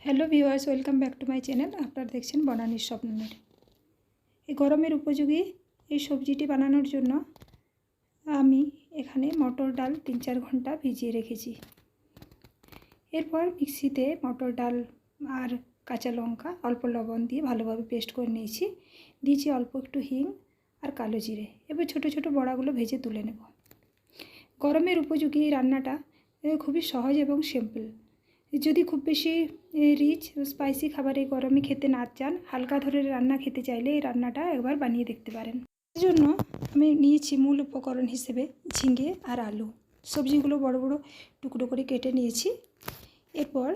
Hello viewers, welcome back to my channel. আপনারা দেখছেন বনানীর স্বপ্নমের। এই গরমের উপযোগী এই সবজিটি বানানোর জন্য আমি এখানে মটর ডাল 3-4 ঘন্টা ভিজিয়ে রেখেছি। এরপর মিক্সিতে মটর ডাল আর কাঁচা লঙ্কা অল্প লবণ দিয়ে ভালোভাবে পেস্ট করে নিয়েছি। দিয়েছি অল্প একটু হিং আর কালো জিরে। এবার ছোট ছোট বড়াগুলো ভেজে তুলে নেব। গরমের উপযোগী এই রান্নাটা খুবই সহজ এবং সিম্পল। যদি খুব বেশি রিচ স্পাইসি খাবার এই গরমে খেতে না চান, হালকা ধরনের রান্না খেতে চাইলে এই রান্নাটা একবার বানিয়ে দেখতে পারেন। এই জন্য আমি নিয়েছি মূল উপকরণ হিসেবে ঝিঙে আর আলু। সবজিগুলো বড় বড় টুকরো করে কেটে নিয়েছি। এরপর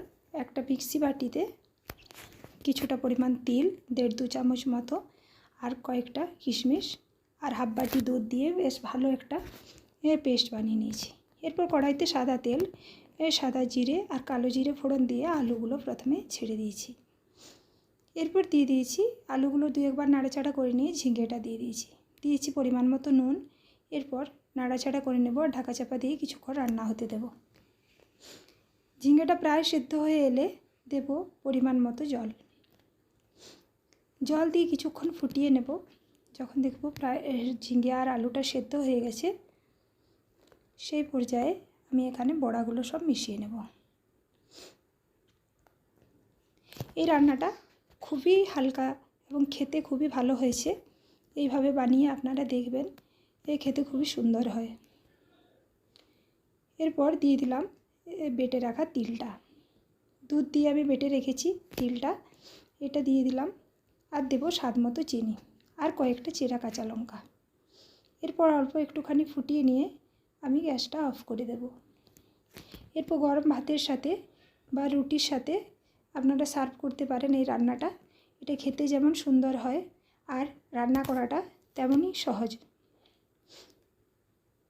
একটা মিক্সি বাটিতে কিছুটা পরিমাণ তিল, 1.5-2 চামচ মতো, আর কয়েকটা কিশমিশ আর হাফ বাটি দুধ দিয়ে বেশ ভালো একটা পেস্ট বানিয়ে নিয়েছি। এরপর কড়াইতে সাদা তেল, সাদা জিরে আর কালো জিরে ফোড়ন দিয়ে আলুগুলো প্রথমে ছেড়ে দিয়েছি। এরপর দিয়ে দিয়েছি আলুগুলো 2-1 নাড়াচাড়া করে নিয়ে ঝিঙেটা দিয়েছি পরিমাণ মতো নুন। এরপর নাড়াচাড়া করে নেব, ঢাকা চাপা দিয়ে কিছুক্ষণ রান্না হতে দেব। ঝিঙেটা প্রায় সেদ্ধ হয়ে এলে দেব পরিমাণ মতো জল দিয়ে কিছুক্ষণ ফুটিয়ে নেব। যখন দেখব প্রায় ঝিঙে আর আলুটা সেদ্ধ হয়ে গেছে, সেই পর্যায়ে আমি এখানে বড়াগুলো সব মিশিয়ে নেব। এই রান্নাটা খুবই হালকা এবং খেতে খুবই ভালো হয়েছে। এইভাবে বানিয়ে আপনারা দেখবেন, খেতে খুবই সুন্দর হয়। এরপর দিয়ে দিলাম বেটে রাখা তিলটা। দুধ দিয়ে আমি বেটে রেখেছি তিলটা, এটা দিয়ে দিলাম। আর দেব স্বাদ মতো চিনি আর কয়েকটা চেরা কাঁচা লঙ্কা। এরপর অল্প একটুখানি ফুটিয়ে নিয়ে আমি গ্যাসটা অফ করে দেব। এরপর গরম ভাতের সাথে বা রুটির সাথে আপনারা সার্ভ করতে পারেন এই রান্নাটা। এটা খেতে যেমন সুন্দর হয় আর রান্না করাটা তেমনই সহজ।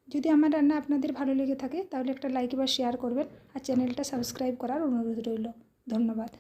যদি আমার রান্না আপনাদের ভালো লেগে থাকে তাহলে একটা লাইক বা শেয়ার করবেন আর চ্যানেলটা সাবস্ক্রাইব করার অনুরোধ রইল। ধন্যবাদ।